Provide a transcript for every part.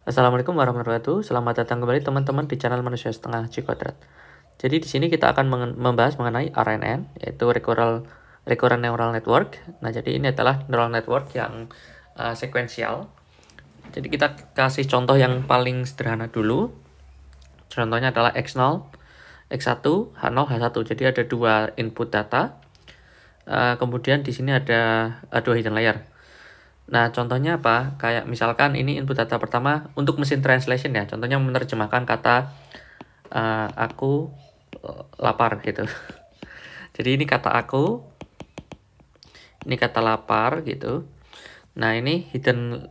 Assalamualaikum warahmatullahi wabarakatuh. Selamat datang kembali teman-teman di channel Manusia Setengah C Kuadrat. Jadi di sini kita akan membahas mengenai RNN, yaitu Recurrent Neural Network. Nah, jadi ini adalah neural network yang sekuensial. Jadi kita kasih contoh yang paling sederhana dulu. Contohnya adalah X0, X1, H0, H1. Jadi ada dua input data. Kemudian di sini ada dua hidden layer. Nah, contohnya apa? Kayak misalkan ini input data pertama untuk mesin translation ya. Contohnya menerjemahkan kata aku lapar gitu. Jadi ini kata aku, ini kata lapar gitu. Nah, ini hidden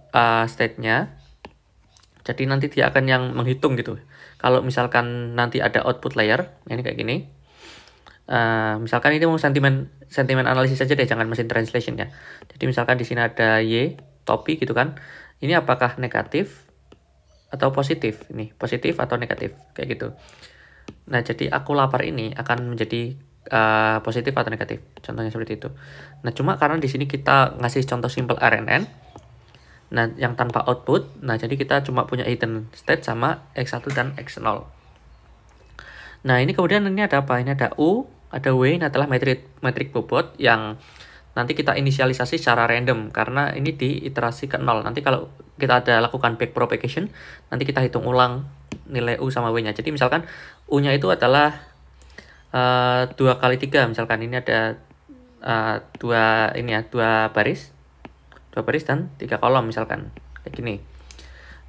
state-nya. Jadi nanti dia akan yang menghitung gitu. Kalau misalkan nanti ada output layer, ini kayak gini. Misalkan ini mau sentimen analisis saja deh, jangan mesin translation ya. Jadi misalkan di sini ada Y, topi gitu kan. Ini apakah negatif atau positif? Ini positif atau negatif kayak gitu. Nah, jadi aku lapar ini akan menjadi positif atau negatif. Contohnya seperti itu. Nah, cuma karena di sini kita ngasih contoh simple RNN. Nah, yang tanpa output. Nah, jadi kita cuma punya hidden state sama X1 dan X0. Nah, ini kemudian ini ada apa? Ini ada U, ada W, ini adalah metrik bobot yang nanti kita inisialisasi secara random karena ini di iterasi ke 0. Nanti kalau kita ada lakukan backpropagation, nanti kita hitung ulang nilai U sama W-nya. Jadi misalkan U-nya itu adalah 2 kali 3. Misalkan ini ada dua baris dan 3 kolom misalkan kayak gini.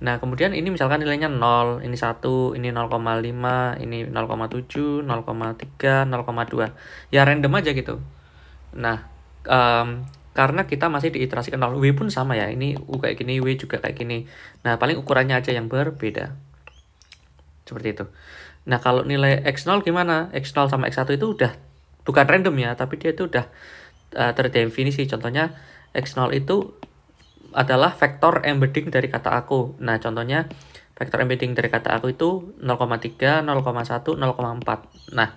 Nah, kemudian ini misalkan nilainya 0, ini 1, ini 0,5, ini 0,7, 0,3, 0,2. Ya random aja gitu. Nah, karena kita masih di iterasi ke 0, W pun sama ya. Ini U kayak gini, W juga kayak gini. Nah, paling ukurannya aja yang berbeda. Seperti itu. Nah, kalau nilai X0 gimana? X0 sama X1 itu udah bukan random ya, tapi dia itu udah terdefinisi. Contohnya X0 itu adalah vektor embedding dari kata aku. Nah, contohnya vektor embedding dari kata aku itu 0,3, 0,1, 0,4. Nah,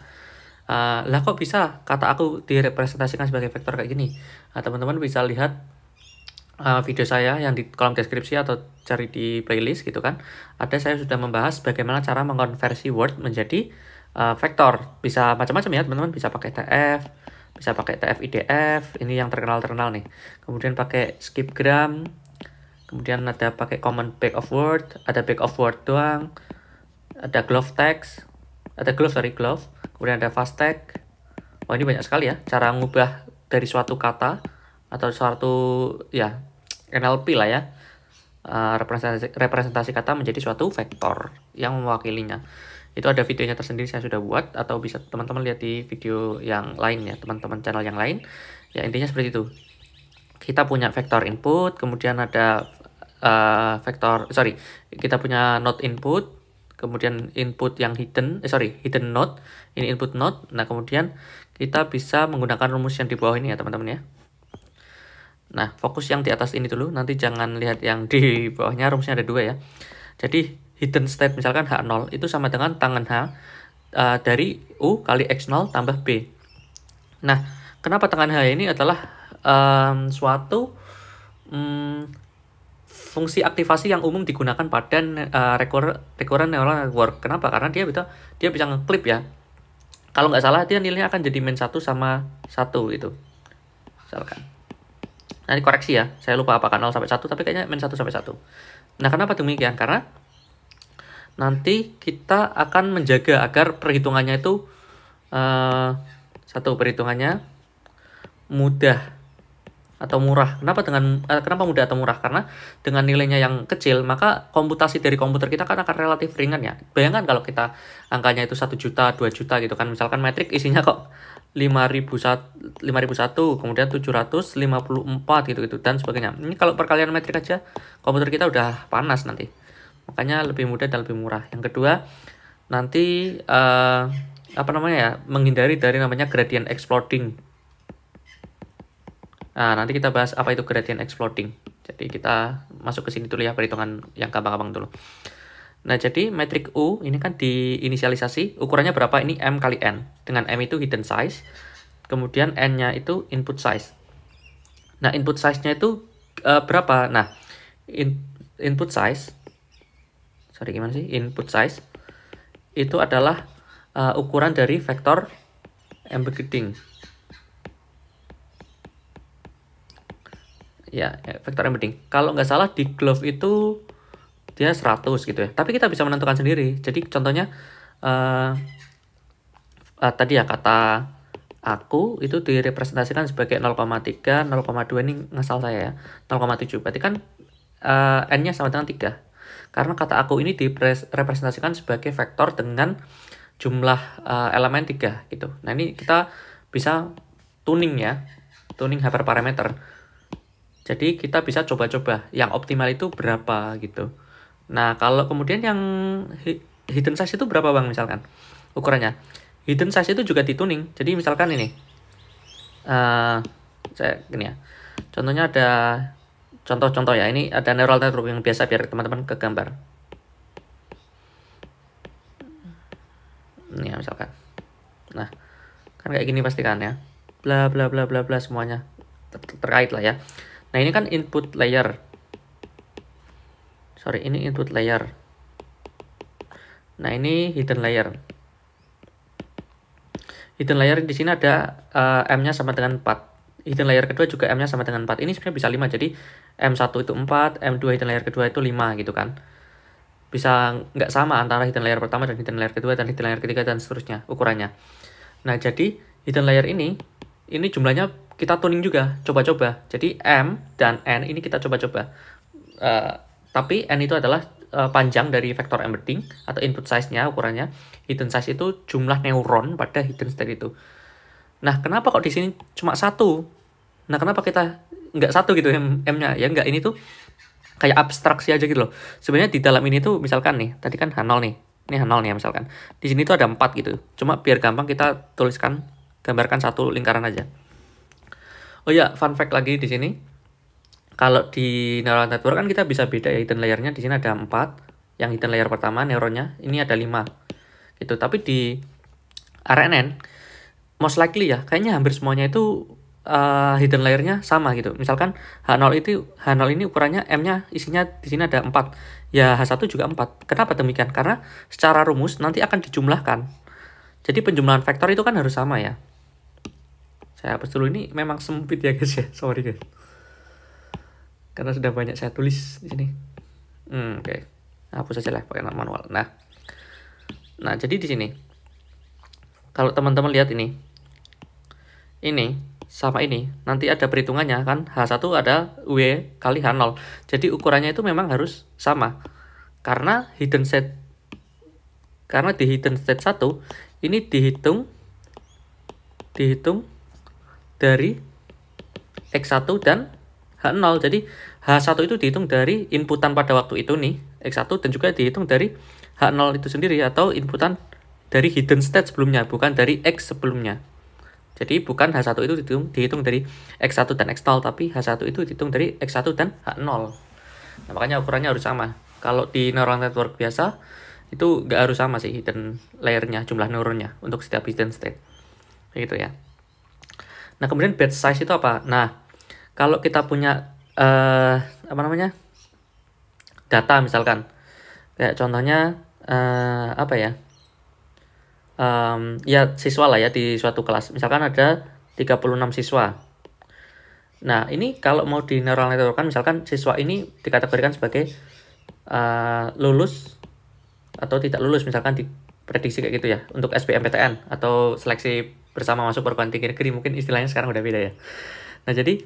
lah kok bisa kata aku direpresentasikan sebagai vektor kayak gini? Nah, teman-teman bisa lihat video saya yang di kolom deskripsi atau cari di playlist gitu kan. Ada saya sudah membahas bagaimana cara mengkonversi Word menjadi vektor. Bisa macam-macam ya, teman-teman. Bisa pakai TF, bisa pakai TF IDF, ini yang terkenal nih. Kemudian pakai skipgram, kemudian ada pakai command back of word, ada back of word doang, ada glove text, glove, kemudian ada fast tag. Oh, ini banyak sekali ya cara ngubah dari suatu kata atau suatu ya NLP lah ya, representasi kata menjadi suatu vektor yang mewakilinya. Itu ada videonya tersendiri saya sudah buat, atau bisa teman-teman lihat di video yang lain ya, teman-teman channel yang lain. Ya intinya seperti itu. Kita punya vektor input, kemudian ada kita punya node input, kemudian input yang hidden node, ini input node. Nah, kemudian kita bisa menggunakan rumus yang di bawah ini ya, teman-teman ya. Nah, fokus yang di atas ini dulu, nanti jangan lihat yang di bawahnya, rumusnya ada 2 ya. Jadi hidden state misalkan H0 itu sama dengan tangan H dari U kali X0 tambah B. Nah, kenapa tangan H ini adalah suatu fungsi aktivasi yang umum digunakan pada recurrent neural network. Kenapa? Karena dia bisa ngeklip ya. Kalau nggak salah dia nilainya akan jadi min 1 sama 1 itu. Misalkan. Nanti koreksi ya, saya lupa apakah 0 sampai 1, tapi kayaknya min 1 sampai 1. Nah, kenapa demikian? Karena nanti kita akan menjaga agar perhitungannya itu perhitungannya mudah atau murah. Kenapa mudah atau murah? Karena dengan nilainya yang kecil, maka komputasi dari komputer kita kan akan relatif ringan ya. Bayangkan kalau kita angkanya itu 1 juta, 2 juta gitu kan. Misalkan metrik isinya kok 5001, kemudian 754 gitu-gitu dan sebagainya. Ini kalau perkalian metrik aja komputer kita udah panas nanti. Makanya lebih mudah dan lebih murah. Yang kedua, nanti menghindari dari namanya gradient exploding. Nah, nanti kita bahas apa itu gradient exploding. Jadi kita masuk ke sini dulu ya, perhitungan yang gampang-gampang dulu. Nah, jadi metrik U ini kan diinisialisasi, ukurannya berapa? Ini M kali N. Dengan M itu hidden size, kemudian N-nya itu input size. Nah, input size-nya itu berapa? Nah, input size gimana sih? Input size itu adalah ukuran dari vektor embedding. Ya, vektor embedding. Kalau nggak salah di Glove itu dia 100 gitu ya. Tapi kita bisa menentukan sendiri. Jadi contohnya tadi ya kata aku itu direpresentasikan sebagai 0,3, 0,2 ini ngasal saya ya. 0,7. Berarti kan n-nya sama dengan 3. Karena kata aku ini direpresentasikan sebagai vektor dengan jumlah elemen 3 gitu. Nah, ini kita bisa tuning ya. Tuning hyperparameter. Jadi kita bisa coba-coba yang optimal itu berapa gitu. Nah, kalau kemudian yang hidden size itu berapa Bang misalkan ukurannya? Hidden size itu juga dituning. Jadi misalkan ini, saya gini ya. Contohnya ada contoh-contoh ya. Ini ada neural network yang biasa biar teman-teman ke gambar. Ini ya misalkan. Nah, kan kayak gini pasti kan ya. Bla bla bla bla bla semuanya terkait lah ya. Nah, ini kan input layer. Sorry, ini input layer. Nah, ini hidden layer. Hidden layer di sini ada M-nya sama dengan 4. Hidden layer kedua juga M-nya sama dengan 4. Ini sebenarnya bisa 5. Jadi M1 itu 4, M2 hidden layer kedua itu 5 gitu kan. Bisa nggak sama antara hidden layer pertama dan hidden layer kedua dan hidden layer ketiga dan seterusnya ukurannya. Nah, jadi hidden layer ini jumlahnya kita tuning juga, coba-coba. Jadi M dan N ini kita coba-coba. Tapi N itu adalah panjang dari vektor embedding atau input size-nya ukurannya. Hidden size itu jumlah neuron pada hidden state itu. Nah, kenapa kok di sini cuma 1? Nah, kenapa kita nggak 1 gitu M-nya? Ya nggak, ini tuh kayak abstraksi aja gitu loh. Sebenarnya di dalam ini tuh misalkan nih, tadi kan H0 nih. Ini H0 nih ya misalkan. Di sini tuh ada 4 gitu. Cuma biar gampang kita tuliskan, gambarkan satu lingkaran aja. Oh ya, fun fact lagi di sini. Kalau di neural network kan kita bisa beda ya hidden layer-nya. Di sini ada 4. Yang hidden layer pertama neuronnya ini ada 5. Gitu. Tapi di RNN most likely ya, kayaknya hampir semuanya itu hidden layer-nya sama gitu. Misalkan H0 ini ukurannya M-nya isinya di sini ada 4. Ya H1 juga 4. Kenapa demikian? Karena secara rumus nanti akan dijumlahkan. Jadi penjumlahan vektor itu kan harus sama ya. Saya hapus dulu, ini memang sempit ya guys ya. Sorry guys. Karena sudah banyak saya tulis di sini. Oke. Hapus aja lah pakai manual. Nah, jadi di sini kalau teman-teman lihat ini sama ini, nanti ada perhitungannya kan. H1 ada W kali H0. Jadi ukurannya itu memang harus sama. Karena di hidden state 1 ini dihitung dari X1 dan H0. Jadi H1 itu dihitung dari inputan pada waktu itu nih, X1, dan juga dihitung dari H0 itu sendiri atau inputan dari hidden state sebelumnya, bukan dari X sebelumnya. Jadi bukan H1 itu dihitung dari X1 dan X0, tapi H1 itu dihitung dari X1 dan H0. Nah, makanya ukurannya harus sama. Kalau di neural network biasa, itu nggak harus sama sih hidden layer-nya, jumlah neuronnya untuk setiap hidden state. Begitu ya. Nah, kemudian batch size itu apa? Nah, kalau kita punya data misalkan, kayak contohnya ya siswa lah ya di suatu kelas. Misalkan ada 36 siswa. Nah, ini kalau mau di neural network kan misalkan siswa ini dikategorikan sebagai lulus atau tidak lulus, misalkan diprediksi kayak gitu ya, untuk SBMPTN atau seleksi bersama masuk perguruan tinggi negeri, mungkin istilahnya sekarang udah beda ya. Nah, jadi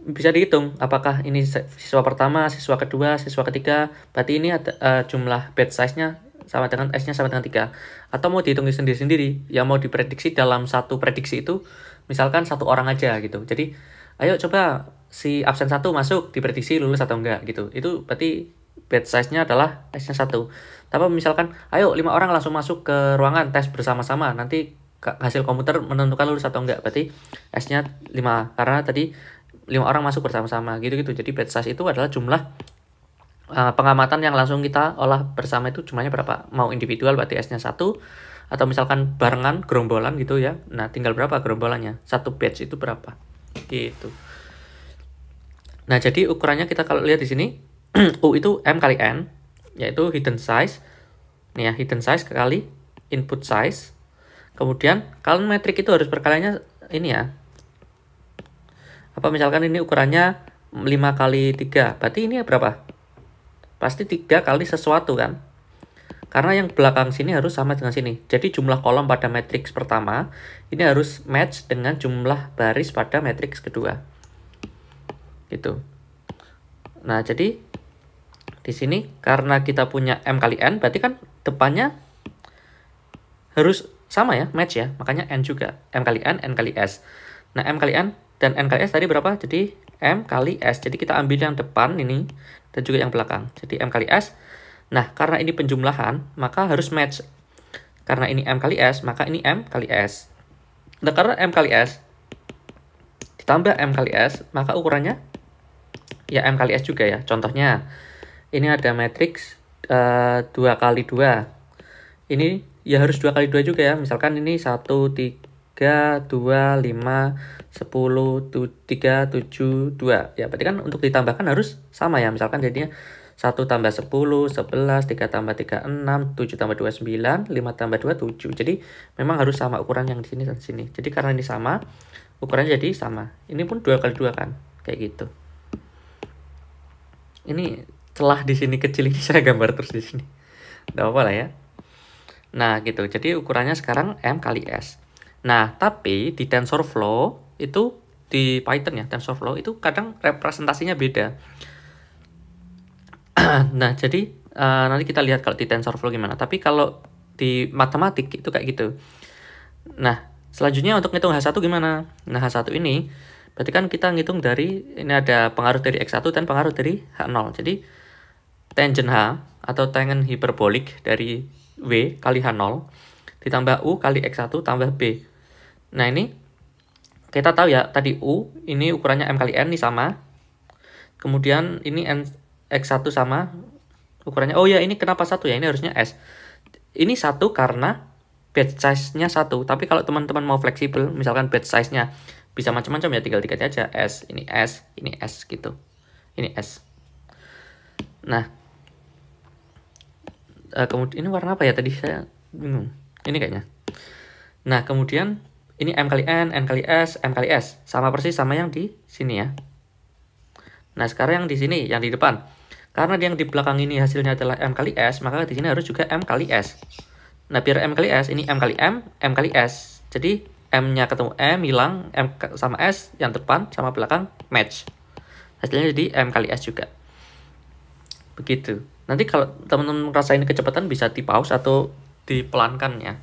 bisa dihitung apakah ini siswa pertama, siswa kedua, siswa ketiga, berarti ini ada jumlah batch size-nya sama dengan S-nya sama dengan 3. Atau mau dihitung sendiri-sendiri, yang mau diprediksi dalam satu prediksi itu misalkan 1 orang aja gitu. Jadi ayo coba si absen 1 masuk, diprediksi lulus atau enggak gitu. Itu berarti batch size-nya adalah S-nya 1. Tapi misalkan ayo 5 orang langsung masuk ke ruangan tes bersama-sama, nanti hasil komputer menentukan lulus atau enggak, berarti S-nya 5 karena tadi 5 orang masuk bersama-sama gitu-gitu. Jadi batch size itu adalah jumlah pengamatan yang langsung kita olah bersama itu jumlahnya berapa. Mau individual berarti S-nya 1, atau misalkan barengan gerombolan gitu ya. Nah, tinggal berapa gerombolannya? 1 batch itu berapa? Gitu. Nah, jadi ukurannya kita kalau lihat di sini U itu M kali N, yaitu hidden size. Nih ya, hidden size kali input size. Kemudian kalian metrik itu harus perkaliannya ini ya. Apa misalkan ini ukurannya 5 kali 3, berarti ini berapa? Pasti 3 kali sesuatu kan? Karena yang belakang sini harus sama dengan sini. Jadi jumlah kolom pada matriks pertama ini harus match dengan jumlah baris pada matriks kedua. Gitu. Nah, jadi di sini karena kita punya M kali N, berarti kan depannya harus sama ya, match ya. Makanya N juga. M kali N, N kali S. Nah, M kali N dan N kali S tadi berapa? Jadi M kali S. Jadi kita ambil yang depan ini dan juga yang belakang. Jadi M kali S. Nah, karena ini penjumlahan, maka harus match. Karena ini M kali S, maka ini M kali S. Nah, karena M kali S ditambah M kali S, maka ukurannya ya M kali S juga ya. Contohnya, ini ada matriks 2 kali 2. Ini ya harus 2 kali 2 juga ya. Misalkan ini 1, 3, 2, 5, 10, 3, 7, 2. Ya, berarti kan untuk ditambahkan harus sama ya. Misalkan jadinya 1 tambah 10, 11, 3 tambah 3, 6, 7 tambah 2, 9, 5 tambah 2, 7. Jadi memang harus sama ukuran yang di sini dan sini. Jadi karena ini sama, ukurannya jadi sama. Ini pun 2 kali 2 kan, kayak gitu. Ini celah di sini kecil ini saya gambar terus di sini. Nggak apa-apa lah ya. Nah gitu, jadi ukurannya sekarang M kali S. Nah, tapi di TensorFlow itu, di Python ya, TensorFlow itu kadang representasinya beda. Nah, jadi nanti kita lihat kalau di TensorFlow gimana. Tapi kalau di matematik itu kayak gitu. Nah, selanjutnya untuk ngitung H1 gimana? Nah, H1 ini berarti kan kita ngitung dari, ini ada pengaruh dari X1 dan pengaruh dari H0. Jadi, tangent H atau tangen hiperbolik dari W kali H0 ditambah U kali X1 tambah B. Nah, ini kita tahu ya, tadi U ini ukurannya M kali N, ini sama. Kemudian ini X1 sama ukurannya. Oh ya, ini kenapa 1 ya? Ini harusnya S. Ini 1 karena batch size-nya 1. Tapi kalau teman-teman mau fleksibel, misalkan batch size-nya bisa macam-macam ya, tinggal diganti aja S, ini S gitu. Ini S. Nah, kemudian ini warna apa ya tadi, saya bingung. Ini kayaknya. Nah, kemudian ini M kali N, N kali S, M kali S. Sama persis sama yang di sini ya. Nah, sekarang yang di sini, yang di depan. Karena yang di belakang ini hasilnya adalah M kali S, maka di sini harus juga M kali S. Nah, biar M kali S, ini M kali M, M kali S. Jadi, M-nya ketemu M, hilang, M sama S, yang depan sama belakang, match. Hasilnya jadi M kali S juga. Begitu. Nanti kalau teman-teman rasain kecepatan bisa di pause atau dipelankan ya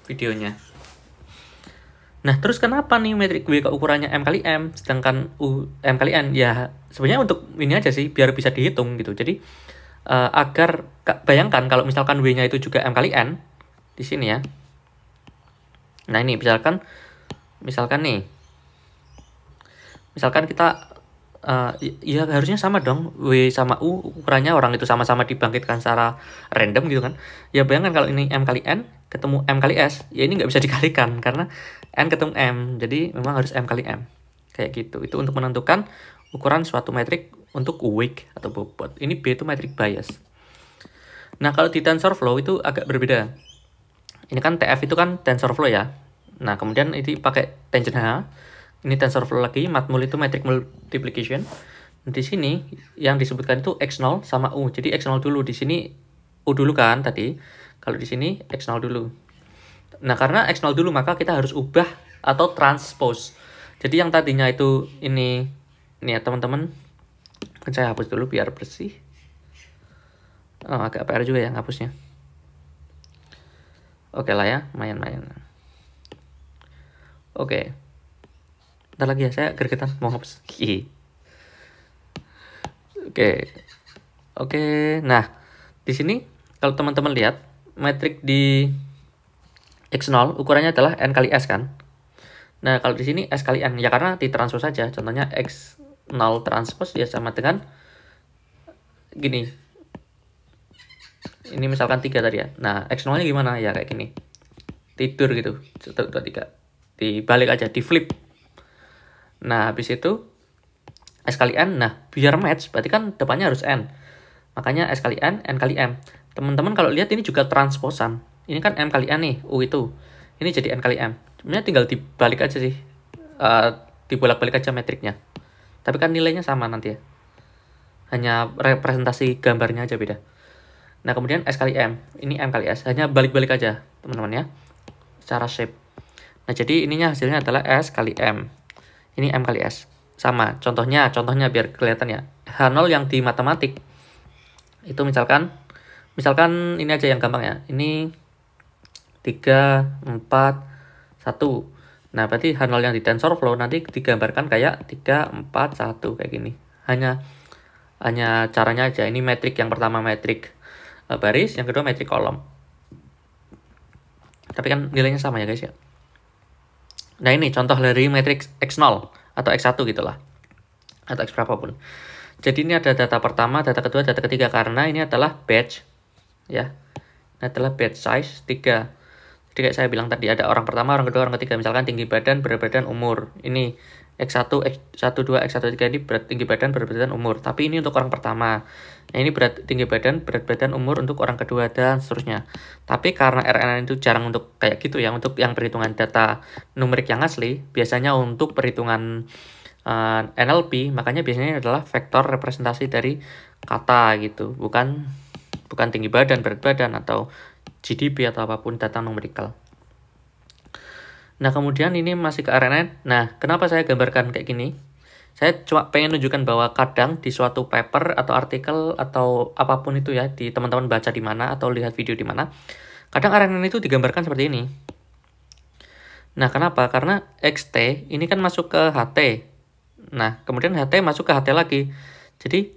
videonya. Nah, terus kenapa nih metrik W ukurannya M kali M, sedangkan U M kali N? Ya, sebenarnya untuk ini aja sih, biar bisa dihitung gitu. Jadi, agar, bayangkan kalau misalkan W-nya itu juga M kali N, di sini ya. Nah, ini misalkan nih, misalkan kita, ya harusnya sama dong, W sama U ukurannya orang itu sama-sama dibangkitkan secara random gitu kan. Ya bayangkan kalau ini M kali N ketemu M kali S, ya ini nggak bisa dikalikan karena N ketemu M, jadi memang harus M kali M. Kayak gitu, itu untuk menentukan ukuran suatu metrik untuk weak atau bobot. Ini B itu metrik bias. Nah, kalau di TensorFlow itu agak berbeda. Ini kan TF itu kan TensorFlow ya. Nah, kemudian itu pakai tangent H. Ini TensorFlow lagi, matmul itu metric multiplication. Di sini yang disebutkan itu X0 sama U. Jadi X0 dulu, di sini U dulu kan tadi. Kalau di sini X0 dulu. Nah, karena X0 dulu maka kita harus ubah atau transpose. Jadi yang tadinya itu ini ya teman-teman. Saya hapus dulu biar bersih. Oh, agak PR juga ya hapusnya. Oke lah ya, main-main. Oke. Ntar lagi ya, saya gergetan mau hapus. Oke. Nah, di sini kalau teman-teman lihat metrik di X0 ukurannya adalah N kali S kan. Nah, kalau di sini S kali N ya karena ditranspos saja. Contohnya X0 transpos ya sama dengan gini. Ini misalkan 3 tadi ya. Nah, X0-nya gimana? Ya kayak gini. Tidur gitu. 1, 2, 3. Dibalik aja, di flip. Nah, habis itu S kali N, nah biar match berarti kan depannya harus N. Makanya S kali N kali M. Teman-teman kalau lihat ini juga transposan. Ini kan M kali N nih, U itu. Ini jadi N kali M. Sebenarnya tinggal dibalik aja sih. Dibolak-balik aja metriknya. Tapi kan nilainya sama nanti ya. Hanya representasi gambarnya aja beda. Nah, kemudian S kali M. Ini M kali S. Hanya balik-balik aja, teman-teman ya. Secara shape. Nah, jadi ininya hasilnya adalah S kali M. Ini M kali S. Sama. Contohnya biar kelihatan ya. H0 yang di matematik. Itu misalkan ini aja yang gampang ya. Ini 3, 4, 1. Nah, berarti H0 yang di TensorFlow nanti digambarkan kayak 3, 4, 1 kayak gini. Hanya caranya aja. Ini metrik yang pertama metrik baris, yang kedua metrik kolom. Tapi kan nilainya sama ya guys ya. Nah, ini contoh dari metrik X0 atau X1 gitulah. Atau X berapapun. Jadi ini ada data pertama, data kedua, data ketiga karena ini adalah batch ya. Ini adalah batch size 3. Jadi kayak saya bilang tadi ada orang pertama, orang kedua, orang ketiga. Misalkan tinggi badan, berat badan, umur. Ini X1, X12, X13 ini berat tinggi badan, berat badan, umur. Tapi ini untuk orang pertama. Nah, ini tinggi badan, berat badan, umur untuk orang kedua dan seterusnya. Tapi karena RNN itu jarang untuk kayak gitu ya, untuk yang perhitungan data numerik yang asli, biasanya untuk perhitungan NLP, makanya biasanya adalah vektor representasi dari kata gitu, bukan tinggi badan, berat badan, atau GDP atau apapun data numerikal. Nah, kemudian ini masih ke RNN. Nah, kenapa saya gambarkan kayak gini? Saya cuma pengen nunjukkan bahwa kadang di suatu paper atau artikel atau apapun itu ya, di teman-teman baca di mana atau lihat video di mana, kadang RNN itu digambarkan seperti ini. Nah, kenapa? Karena XT ini kan masuk ke HT. Nah, kemudian HT masuk ke HT lagi. Jadi,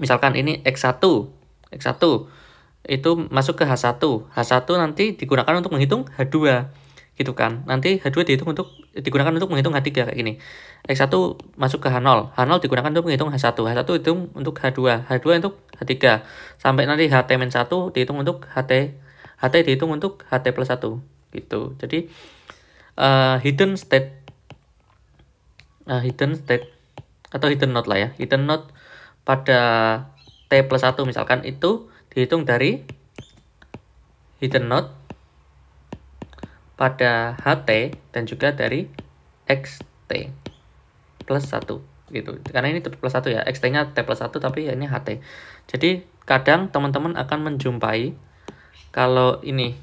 misalkan ini X1 itu masuk ke H1. H1 nanti digunakan untuk menghitung H2. Gitu kan. Nanti H2 digunakan untuk menghitung H3 kayak gini. X1 masuk ke H0. H0 digunakan untuk menghitung H1. H1 dihitung untuk H2. H2 untuk H3. Sampai nanti HT-1 dihitung untuk HT. HT dihitung untuk HT plus 1. Gitu. Jadi, hidden state atau hidden node lah ya. Hidden node pada T plus 1 misalkan itu dihitung dari hidden node pada HT dan juga dari XT plus 1 gitu. Karena ini T plus 1 ya, XT-nya T plus 1 tapi ini HT. Jadi kadang teman-teman akan menjumpai kalau ini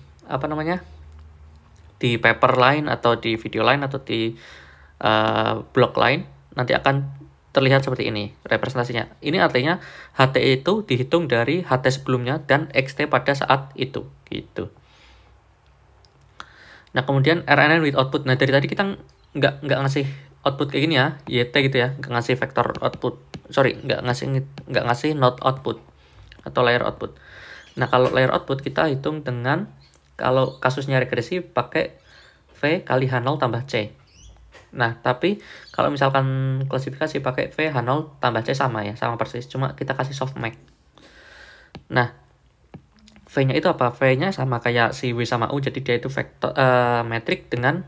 di paper lain atau di video lain atau di blog lain nanti akan terlihat seperti ini representasinya. Ini artinya HT itu dihitung dari HT sebelumnya dan XT pada saat itu gitu. Nah, kemudian RNN with output. Nah, dari tadi kita nggak ngasih output kayak gini ya, YT gitu ya, nggak ngasih vektor output. Sorry, nggak ngasih node output atau layer output. Nah, kalau layer output kita hitung dengan, kalau kasusnya regresi pakai V kali H0 tambah C. Nah, tapi kalau misalkan klasifikasi pakai V H0 tambah C sama persis, cuma kita kasih softmax. Nah, V-nya itu apa? V-nya sama kayak si W sama U, jadi dia itu vektor metrik dengan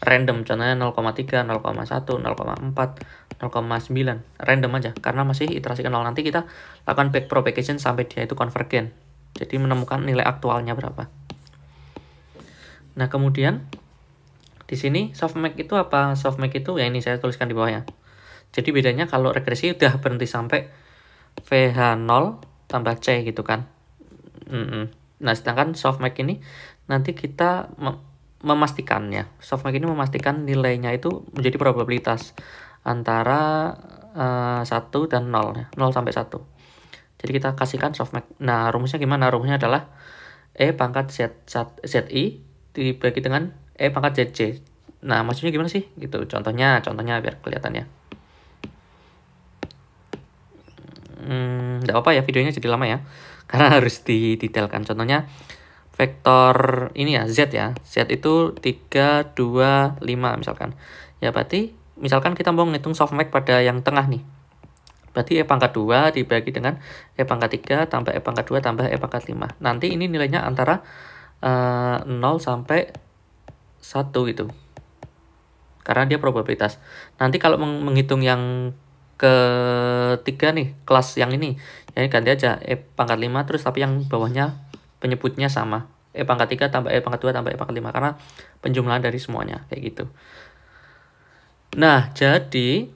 random, contohnya 0,3, 0,1, 0,4, 0,9, random aja, karena masih iterasi ke 0. Nanti kita lakukan backpropagation sampai dia itu konvergen, jadi menemukan nilai aktualnya berapa. Nah, kemudian di sini softmax itu apa? Softmax itu ya ini saya tuliskan di bawahnya. Jadi bedanya kalau regresi udah berhenti sampai VH0 tambah C gitu kan. Nah, sedangkan softmax ini nanti kita memastikannya. Softmax ini memastikan nilainya itu menjadi probabilitas antara 1 dan 0 ya. 0 sampai 1. Jadi kita kasihkan softmax. Nah, rumusnya gimana? Rumusnya adalah E pangkat ZI dibagi dengan E pangkat ZC. Nah, maksudnya gimana sih? Gitu. Contohnya biar kelihatan ya. Nggak apa ya, videonya jadi lama ya. Karena harus didetailkan. Contohnya vektor ini ya, Z ya. Z itu 3, 2, 5 misalkan. Ya, berarti misalkan kita mau ngitung softmax pada yang tengah nih. Berarti E pangkat 2 dibagi dengan E pangkat 3 tambah E pangkat 2 tambah E pangkat 5. Nanti ini nilainya antara 0 sampai 1 gitu. Karena dia probabilitas. Nanti kalau menghitung yang ketiga nih, kelas yang ini. Ya, ini ganti aja E pangkat 5 terus tapi yang bawahnya penyebutnya sama. E pangkat 3 tambah E pangkat 2 tambah E pangkat 5 karena penjumlahan dari semuanya kayak gitu. Nah, jadi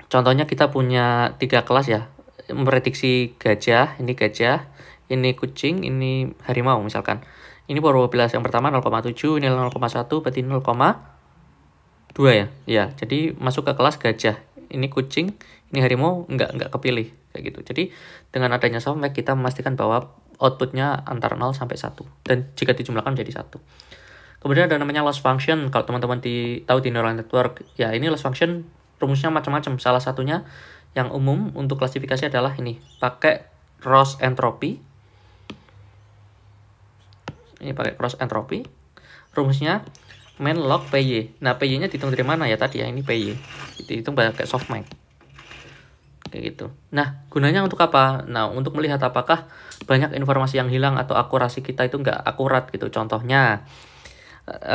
contohnya kita punya 3 kelas ya. Memprediksi gajah, ini kucing, ini harimau misalkan. Ini probabilitas yang pertama 0,7, ini 0,1, berarti 0,2 ya. Ya, jadi masuk ke kelas gajah. Ini kucing, ini harimau nggak kepilih kayak gitu. Jadi dengan adanya softmax kita memastikan bahwa outputnya antara 0 sampai 1 dan jika dijumlahkan menjadi 1. Kemudian ada namanya loss function. Kalau teman-teman tahu di neural network, ya ini loss function rumusnya macam-macam. Salah satunya yang umum untuk klasifikasi adalah ini, pakai cross entropy. Ini pakai cross entropy. Rumusnya main log PY. Nah, PY-nya dihitung dari mana ya tadi ya? Ini PY. Dihitung pakai softmax. Kayak gitu. Nah, gunanya untuk apa? Nah, untuk melihat apakah banyak informasi yang hilang atau akurasi kita itu nggak akurat gitu. Contohnya,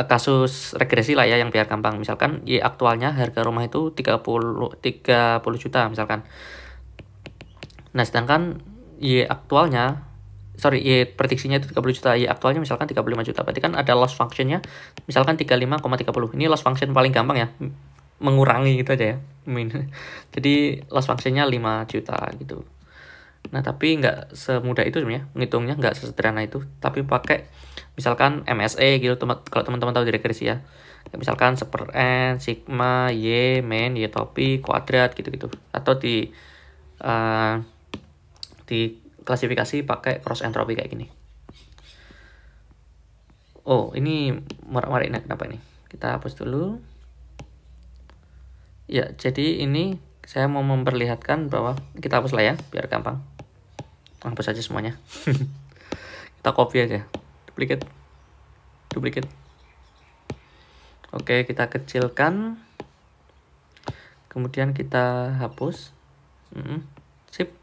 kasus regresi lah ya yang biar gampang. Misalkan Y aktualnya harga rumah itu 30 juta misalkan. Nah, sedangkan Y prediksinya itu 30 juta, Y aktualnya misalkan 35 juta. Berarti kan ada loss function-nya misalkan 35,30. Ini loss function paling gampang ya. Mengurangi gitu aja ya. Jadi loss function-nya 5 juta gitu. Nah, tapi nggak semudah itu sebenarnya. Ngitungnya nggak sesederhana itu. Tapi pakai misalkan MSE gitu, kalau teman-teman tahu di regresi ya. Misalkan 1/n, sigma, Y, min, Y topi, kuadrat gitu-gitu. Atau di klasifikasi pakai cross entropy kayak gini. Oh, ini marak-marik kenapa ini? Kita hapus dulu. Ya, jadi ini saya mau memperlihatkan bahwa kita hapus lah ya, biar gampang. Hapus aja semuanya. Kita copy aja. Duplicate. Oke, kita kecilkan. Kemudian kita hapus. Sip.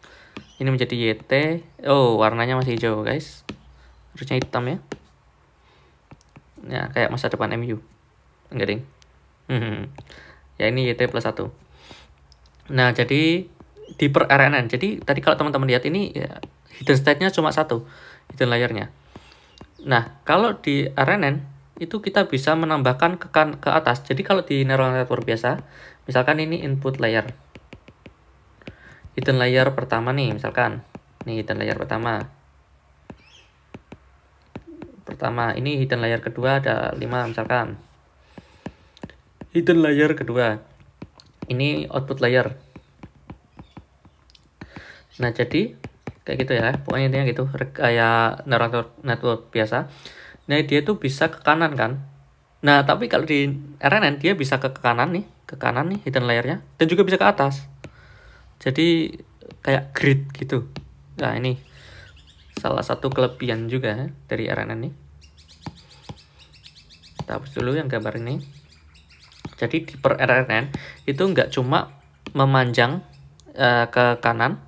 Ini menjadi YT. Oh, warnanya masih hijau, guys. Harusnya hitam ya. Ya, kayak masa depan MU. Enggak, ding. Ya, ini YT plus 1. Nah, jadi di per RNN. Jadi, tadi kalau teman-teman lihat ini, ya, hidden state-nya cuma 1. Hidden layer-nya. Nah, kalau di RNN, itu kita bisa menambahkan ke atas. Jadi, kalau di neural network biasa, misalkan ini input layer. Hidden layer pertama nih, misalkan. Nih, hidden layer pertama. Ini hidden layer kedua ada 5, misalkan. Hidden layer kedua. Ini output layer. Nah, jadi kayak gitu ya. Pokoknya intinya gitu. Kayak neural network biasa. Nah, dia tuh bisa ke kanan kan. Nah, tapi kalau di RNN, dia bisa ke kanan nih. Ke kanan nih hidden layernya. Dan juga bisa ke atas. Jadi kayak grid gitu. Nah, ini salah satu kelebihan juga ya, dari RNN nih. Kita hapus dulu yang gambar ini. Jadi di per RNN itu nggak cuma memanjang ke kanan.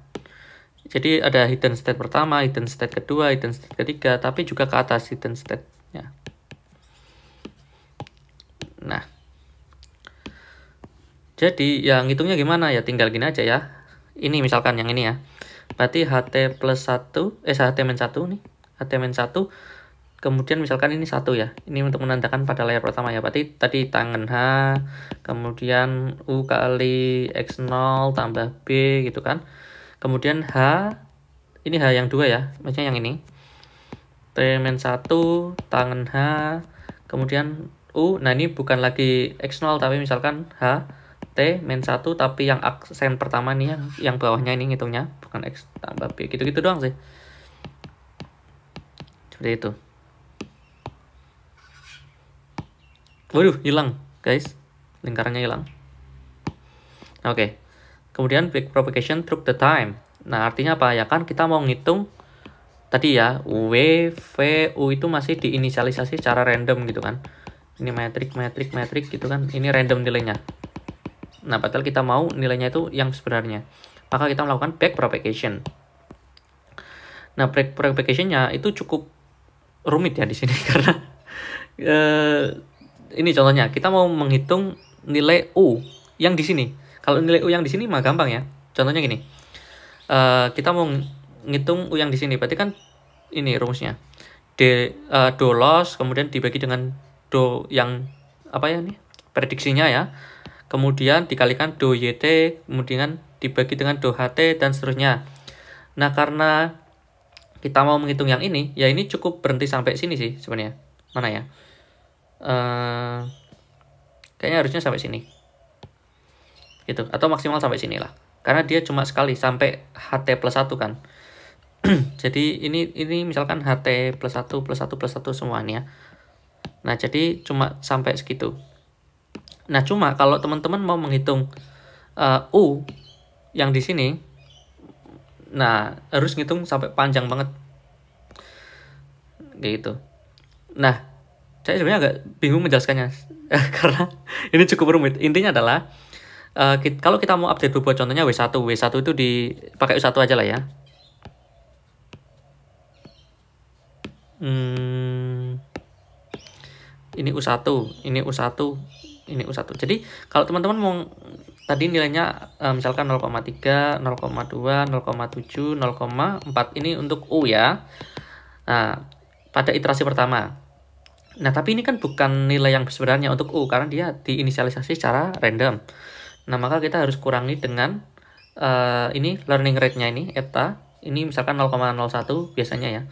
Jadi ada hidden state pertama, hidden state kedua, hidden state ketiga, tapi juga ke atas hidden state-nya. Nah, jadi yang ngitungnya gimana ya? Tinggal gini aja ya. Ini misalkan yang ini ya. Berarti HT plus 1, HT-1 nih. HT-1, kemudian misalkan ini 1 ya. Ini untuk menandakan pada layer pertama ya. Berarti tadi tangan H, kemudian U kali X0 tambah B gitu kan. Kemudian H, ini H yang 2 ya. Maksudnya yang ini. T-1, tangan H, kemudian U. Nah, ini bukan lagi X0, tapi misalkan H, T-1 tapi yang aksen pertama nih yang bawahnya ini ngitungnya bukan X tambah B gitu-gitu doang sih. Seperti itu. Waduh, hilang guys, lingkarannya hilang. Oke. Kemudian back propagation through the time. Nah, artinya apa ya, kan kita mau ngitung tadi ya W, V, U itu masih diinisialisasi secara random gitu kan. Ini metrik gitu kan. Ini random nilainya. Nah, padahal kita mau nilainya itu yang sebenarnya. Maka kita melakukan back propagation. Nah, back propagation-nya itu cukup rumit ya di sini karena ini contohnya, kita mau menghitung nilai U yang di sini. Kalau nilai U yang di sini mah gampang ya. Contohnya gini. Kita mau ngitung U yang di sini, berarti kan ini rumusnya. Do loss kemudian dibagi dengan do yang apa ya nih? Prediksinya ya. Kemudian dikalikan do YT, kemudian dibagi dengan do HT dan seterusnya. Nah, karena kita mau menghitung yang ini, ya ini cukup berhenti sampai sini sih sebenarnya. Mana ya? Kayaknya harusnya sampai sini. Gitu, atau maksimal sampai sini lah. Karena dia cuma sekali sampai HT plus 1 kan. Jadi ini misalkan HT plus 1 plus 1 plus 1 semuanya. Nah, jadi cuma sampai segitu. Nah, cuma kalau teman-teman mau menghitung U yang di sini, nah harus ngitung sampai panjang banget. Gitu. Nah, saya sebenarnya agak bingung menjelaskannya karena ini cukup rumit. Intinya adalah kalau kita mau update buat contohnya W1 itu dipakai U1 aja lah ya. Ini U1, ini U1, ini U1. Jadi kalau teman-teman mau tadi nilainya misalkan 0,3, 0,2, 0,7, 0,4 ini untuk U ya. Nah, pada iterasi pertama. Nah, tapi ini kan bukan nilai yang sebenarnya untuk U karena dia diinisialisasi secara random. Nah, maka kita harus kurangi dengan ini learning rate-nya ini eta. Ini misalkan 0,01 biasanya ya.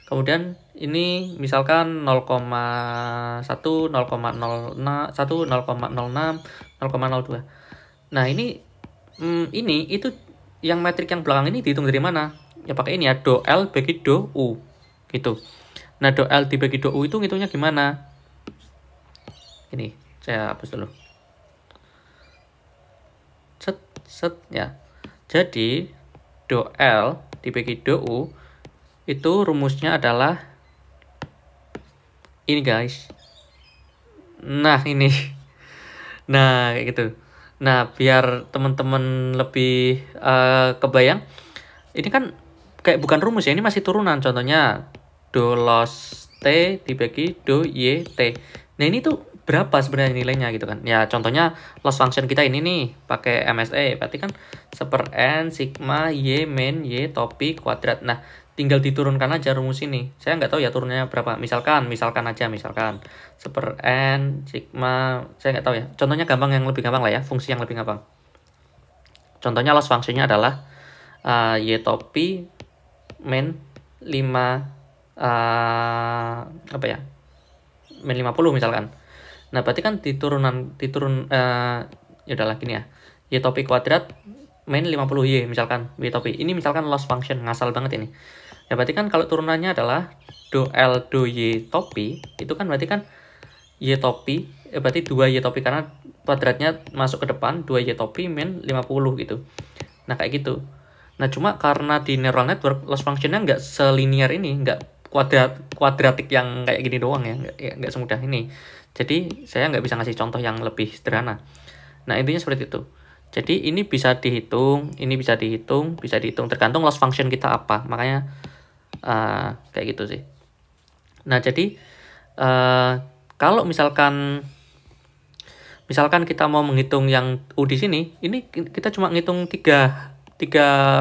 Kemudian ini misalkan 0,1, 0,01, 0,06, 0,02. Nah, ini itu yang metrik yang belakang ini dihitung dari mana? Ya pakai ini ya, do L bagi do U. Gitu. Nah, do L dibagi do U itu ngitungnya gimana? Ini, saya hapus dulu. Set ya. Jadi, do L dibagi do U itu rumusnya adalah ini guys. Nah, ini. Nah, kayak gitu. Nah, biar teman-teman lebih kebayang, ini kan kayak bukan rumus ya, ini masih turunan. Contohnya do loss T dibagi do Y T. Nah, ini tuh berapa sebenarnya nilainya gitu kan. Ya, contohnya loss function kita ini nih pakai MSE, berarti kan 1/n sigma Y min Y topi kuadrat. Nah, tinggal diturunkan aja rumus ini. Saya nggak tahu ya turunnya berapa. Misalkan aja 1/n sigma, saya nggak tahu ya. Contohnya gampang, yang lebih gampang lah ya, fungsi yang lebih gampang. Contohnya loss function-nya adalah Y topi min 5 apa ya? Min 50 misalkan. Nah, berarti kan ya udahlah gini ya. Y topi kuadrat min 50Y misalkan Y topi. Ini misalkan loss function, ngasal banget ini. Ya berarti kan kalau turunannya adalah do L do Y topi, itu kan berarti kan Y topi, berarti 2Y topi karena kuadratnya masuk ke depan, 2Y topi min 50 gitu. Nah, kayak gitu. Nah, cuma karena di neural network loss function-nya nggak selinier ini, nggak kuadratik yang kayak gini doang ya, nggak semudah ini. Jadi saya nggak bisa ngasih contoh yang lebih sederhana. Nah, intinya seperti itu. Jadi ini bisa dihitung, ini bisa dihitung tergantung loss function kita apa. Makanya kayak gitu sih. Nah, jadi kalau misalkan kita mau menghitung yang U di sini, ini kita cuma ngitung tiga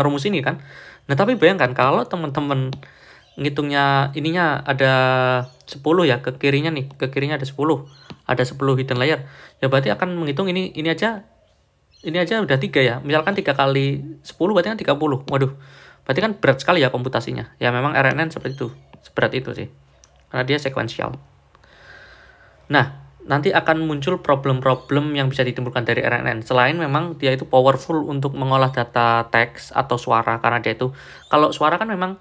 rumus ini kan. Nah, tapi bayangkan kalau teman-teman ngitungnya ininya ada 10 ya, ke kirinya ada 10. Ada 10 hidden layer. Ya berarti akan menghitung ini aja udah 3 ya. Misalkan 3 kali 10 berarti kan 30. Waduh. Berarti kan berat sekali ya komputasinya. Ya memang RNN seperti itu. Seberat itu sih. Karena dia sekuensial. Nah, nanti akan muncul problem-problem yang bisa ditimbulkan dari RNN. Selain memang dia itu powerful untuk mengolah data teks atau suara. Karena dia itu, kalau suara kan memang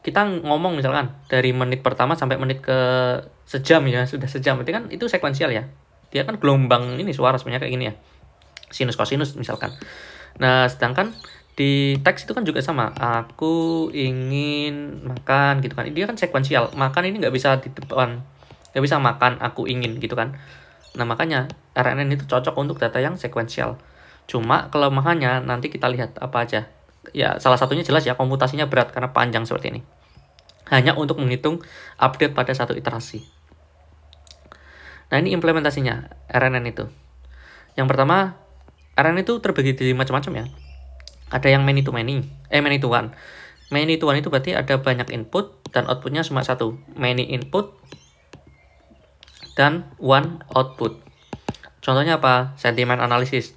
kita ngomong misalkan dari menit pertama sampai menit ke sejam ya, sudah sejam. Berarti kan itu sekuensial ya. Dia kan gelombang ini suara sebenarnya kayak gini ya. Sinus kosinus misalkan. Nah, sedangkan di teks itu kan juga sama. Aku ingin makan gitu kan. Dia kan sekuensial. Makan ini nggak bisa di depan. Nggak bisa makan aku ingin gitu kan. Nah, makanya RNN itu cocok untuk data yang sekuensial. Cuma kelemahannya nanti kita lihat apa aja. Ya, salah satunya jelas ya, komputasinya berat karena panjang seperti ini. Hanya untuk menghitung update pada satu iterasi. Nah, ini implementasinya RNN itu. Yang pertama, RNN itu terbagi di macam-macam ya. Ada yang many to one. Many to one itu berarti ada banyak input dan outputnya cuma satu. Many input dan one output. Contohnya apa? Sentiment analysis.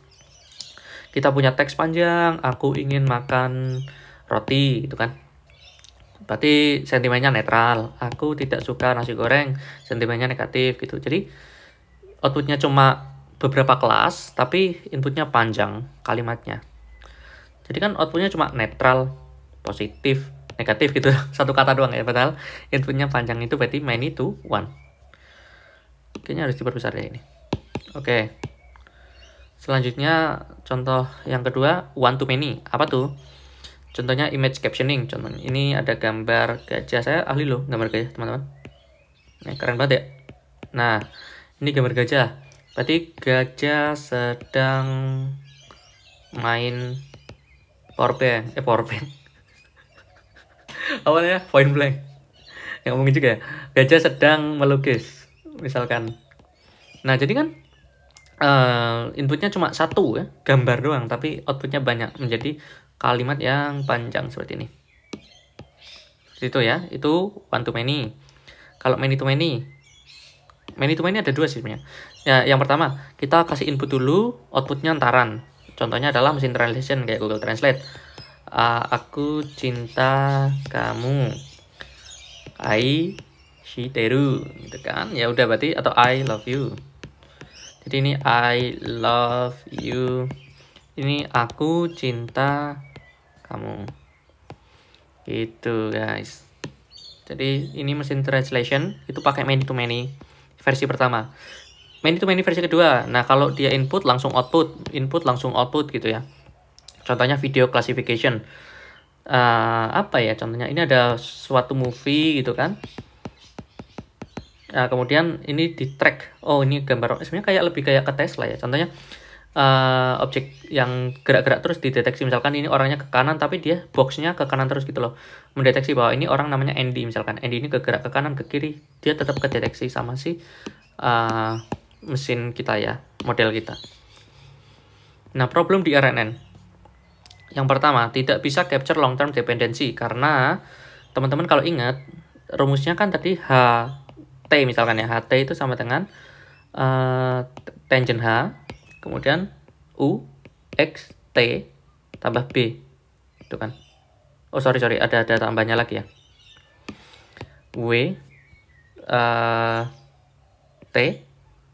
Kita punya teks panjang, aku ingin makan roti, gitu kan. Berarti sentimennya netral. Aku tidak suka nasi goreng, sentimennya negatif gitu. Jadi outputnya cuma beberapa kelas, tapi inputnya panjang kalimatnya. Jadi kan outputnya cuma netral, positif, negatif gitu. Satu kata doang ya, padahal inputnya panjang itu berarti many to one. Kayaknya harus diperbesar ya ini. Oke. Selanjutnya contoh yang kedua, one to many. Apa tuh? Contohnya image captioning. Contohnya ini ada gambar gajah. Saya ahli loh gambar gajah, teman-teman. Ini keren banget ya. Nah, ini gambar gajah. Berarti gajah sedang main powerbank. Awalnya point blank. Yang mungkin juga ya. Gajah sedang melukis, misalkan. Nah, jadi kan inputnya cuma satu ya, gambar doang, tapi outputnya banyak, menjadi kalimat yang panjang seperti ini. Itu ya, itu one to many. Kalau many to many ada dua sih sebenarnya. Ya, yang pertama, kita kasih input dulu, outputnya antaran. Contohnya adalah mesin translation kayak Google Translate. Aku cinta kamu. I shiteru, gitu kan? Ya udah berarti, atau I love you. Jadi ini I love you. Ini aku cinta kamu. Gitu guys. Jadi ini mesin translation itu pakai many to many versi pertama. Many to many versi kedua. Nah, kalau dia input langsung output gitu ya. Contohnya video classification. Apa ya contohnya? Ini ada suatu movie gitu kan. Nah, kemudian ini di track. Oh, ini gambar. Sebenarnya lebih kayak ke Tesla ya. Contohnya objek yang gerak-gerak terus dideteksi. Misalkan ini orangnya ke kanan, tapi dia boxnya ke kanan terus gitu loh. Mendeteksi bahwa ini orang namanya Andy. Misalkan Andy ini kegerak ke kanan, ke kiri. Dia tetap kedeteksi sama si mesin kita ya, model kita. Nah, problem di RNN. Yang pertama, tidak bisa capture long term dependency. Karena teman-teman kalau ingat, rumusnya kan tadi T misalkan ya, HT itu sama dengan tangent H, kemudian U, X, T, tambah B. Itu kan. Oh sorry, ada tambahnya lagi ya. W, T,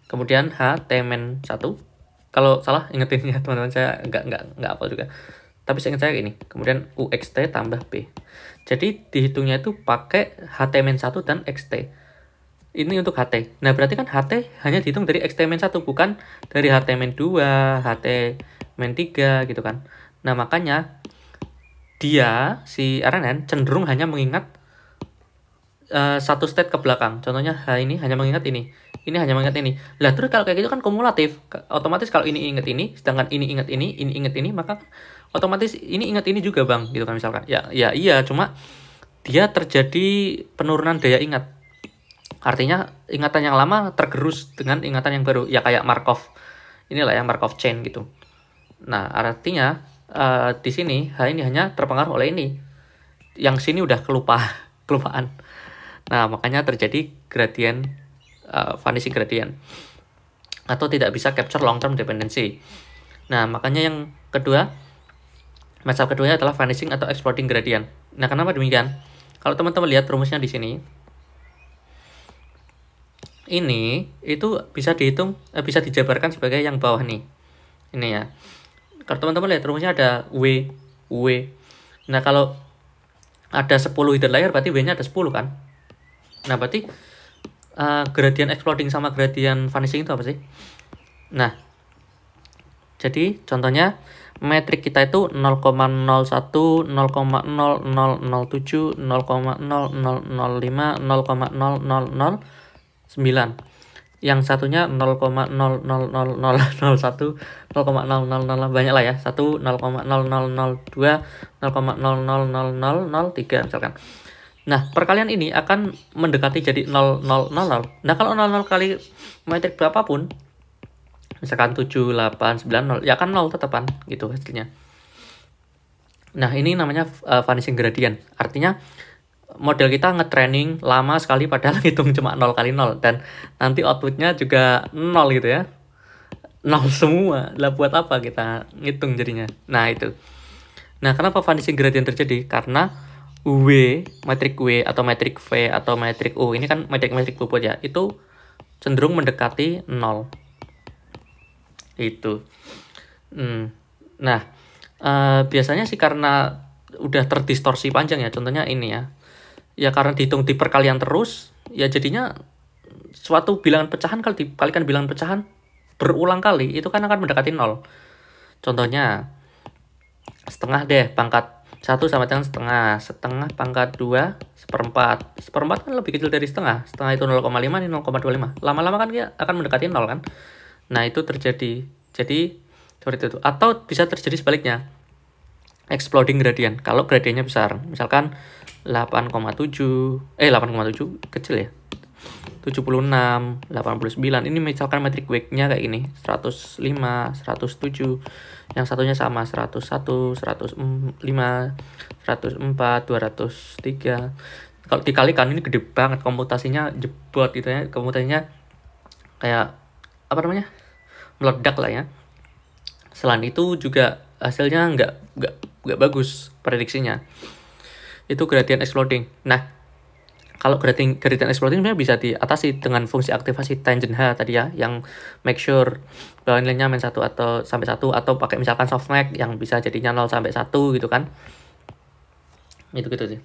kemudian H, T min 1. Kalau salah ingetin ya teman-teman, saya nggak hafal juga. Tapi saya ingat saya ini. Kemudian UXT tambah B. Jadi dihitungnya itu pakai HT min 1 dan XT. Ini untuk HT. Nah, berarti kan HT hanya dihitung dari XT-1, bukan dari HT-2, HT-3 gitu kan. Nah, makanya dia, si RNN, cenderung hanya mengingat satu state ke belakang. Contohnya ini hanya mengingat ini hanya mengingat ini. Lah, terus kalau kayak gitu kan kumulatif. Otomatis kalau ini ingat ini, sedangkan ini ingat ini, maka otomatis ini ingat ini juga, Bang, gitu kan misalkan. Ya iya, cuma dia terjadi penurunan daya ingat. Artinya ingatan yang lama tergerus dengan ingatan yang baru. Ya kayak Markov. Inilah yang Markov chain gitu. Nah, artinya di sini H ini hanya terpengaruh oleh ini. Yang sini udah kelupaan. Nah, makanya terjadi gradient, vanishing gradient. Atau tidak bisa capture long term dependency. Nah, makanya yang kedua, masalah kedua adalah vanishing atau exploding gradient. Nah, kenapa demikian? Kalau teman-teman lihat rumusnya di sini, ini itu bisa dihitung, bisa dijabarkan sebagai yang bawah nih. Ini ya. Kalau teman-teman lihat rumusnya ada W. Nah, kalau ada 10 hidden layer berarti W-nya ada 10 kan? Nah, berarti gradient exploding sama gradient vanishing itu apa sih? Nah, jadi contohnya metrik kita itu 0,01, 0,0007, 0,0005, 0,0009. Yang satunya 0,00001, 0,0000 banyak lah ya. 1, 0,0002, 0,000003 misalkan. Nah, perkalian ini akan mendekati jadi 0,000. Nah, kalau 0,0 kali metrik berapapun, Misalkan 7, 8, 9, 0. Ya kan 0 tetepan gitu hasilnya. Nah, ini namanya vanishing gradient. Artinya model kita nge-training lama sekali padahal hitung cuma 0 kali 0. Dan nanti outputnya juga 0 gitu ya. 0 semua. Lah buat apa kita ngitung jadinya? Nah, itu. Nah, kenapa vanishing gradient terjadi? Karena metrik W atau metrik V atau metrik U, ini kan metrik-metrik bobot ya, itu cenderung mendekati 0. Itu. Nah, biasanya sih karena udah terdistorsi panjang ya, contohnya ini ya. Ya karena dihitung di perkalian terus, ya jadinya suatu bilangan pecahan kalau dikalikan bilangan pecahan berulang kali, itu kan akan mendekati 0. Contohnya, setengah deh, pangkat 1 sama dengan setengah pangkat 2, seperempat kan lebih kecil dari setengah itu 0,5, ini 0,25, lama-lama kan dia akan mendekati 0 kan. Nah, itu terjadi, jadi seperti itu. Atau bisa terjadi sebaliknya, exploding gradient, kalau gradiennya besar, misalkan 8,7 kecil ya, 76, 89, ini misalkan metrik weight-nya kayak ini, 105, 107, yang satunya sama, 101, 105, 104, 203. Kalau dikalikan ini gede banget, komputasinya jebot gitu ya, komputasinya kayak apa namanya, meledak lah ya. Selain itu juga hasilnya nggak bagus prediksinya. Itu gradient exploding. Nah, kalau gradient exploding sebenarnya bisa diatasi dengan fungsi aktivasi tangent H tadi ya, yang make sure bahwa nilainya -1 atau sampai 1, atau pakai misalkan softmax yang bisa jadinya 0 sampai 1 gitu kan. Gitu sih.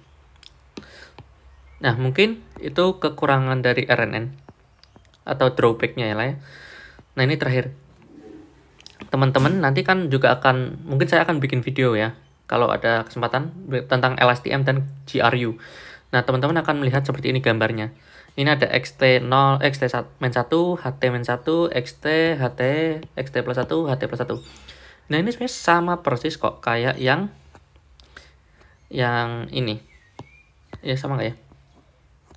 Nah, mungkin itu kekurangan dari RNN atau drawback-nya ya lah ya. Nah, ini terakhir. Teman-teman nanti kan juga mungkin saya akan bikin video ya, kalau ada kesempatan, tentang LSTM dan GRU. Nah, teman-teman akan melihat seperti ini gambarnya. Ini ada XT0, XT-1, HT-1, XT, HT, XT plus 1, HT plus 1. Nah, ini sebenarnya sama persis kok kayak yang ini. Ya, sama nggak ya?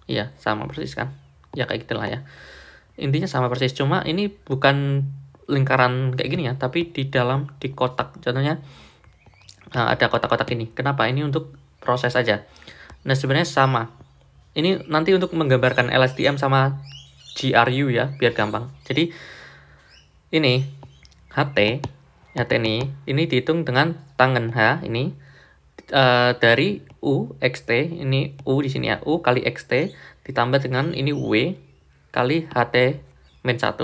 Iya, sama persis kan? Ya, kayak gitulah ya. Intinya sama persis, cuma ini bukan lingkaran kayak gini ya, tapi di kotak. Contohnya, ada kotak-kotak ini. Kenapa? Ini untuk proses aja. Nah, sebenarnya sama. Ini nanti untuk menggambarkan LSTM sama GRU ya, biar gampang. Jadi, ini HT ini dihitung dengan tangan H ini, dari U XT, ini U di sini ya, U kali XT ditambah dengan ini W kali HT min 1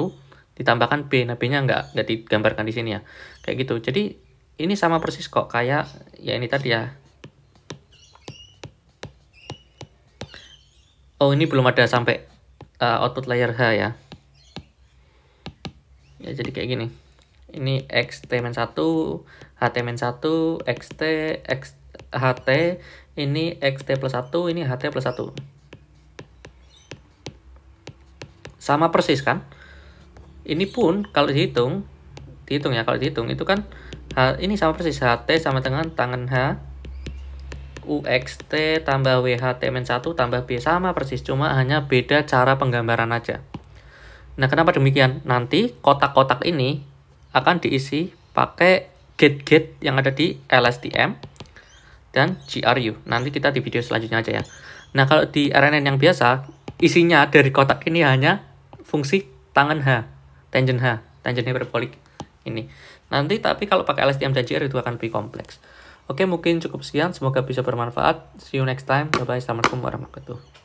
ditambahkan B. Nah, B-nya nggak digambarkan di sini ya. Kayak gitu. Jadi, ini sama persis kok kayak ya ini tadi ya. Oh, ini belum ada sampai output layer H ya. Ya, jadi kayak gini. Ini XT-1, HT-1, XT, HT, ini XT plus 1, ini HT plus 1. Sama persis kan? Ini pun kalau dihitung ya, kalau dihitung itu kan ini sama persis, HT sama dengan tangan H, UXT tambah WHT-1 tambah B, sama persis, cuma hanya beda cara penggambaran aja. Nah, kenapa demikian? Nanti kotak-kotak ini akan diisi pakai gate-gate yang ada di LSTM dan GRU. Nanti kita di video selanjutnya aja ya. Nah, kalau di RNN yang biasa, isinya dari kotak ini hanya fungsi tangan H, tangent hiperbolik ini. Nanti tapi kalau pakai LSTM dan GRU itu akan lebih kompleks. Oke, mungkin cukup sekian. Semoga bisa bermanfaat. See you next time. Bye-bye. Assalamualaikum warahmatullahi wabarakatuh.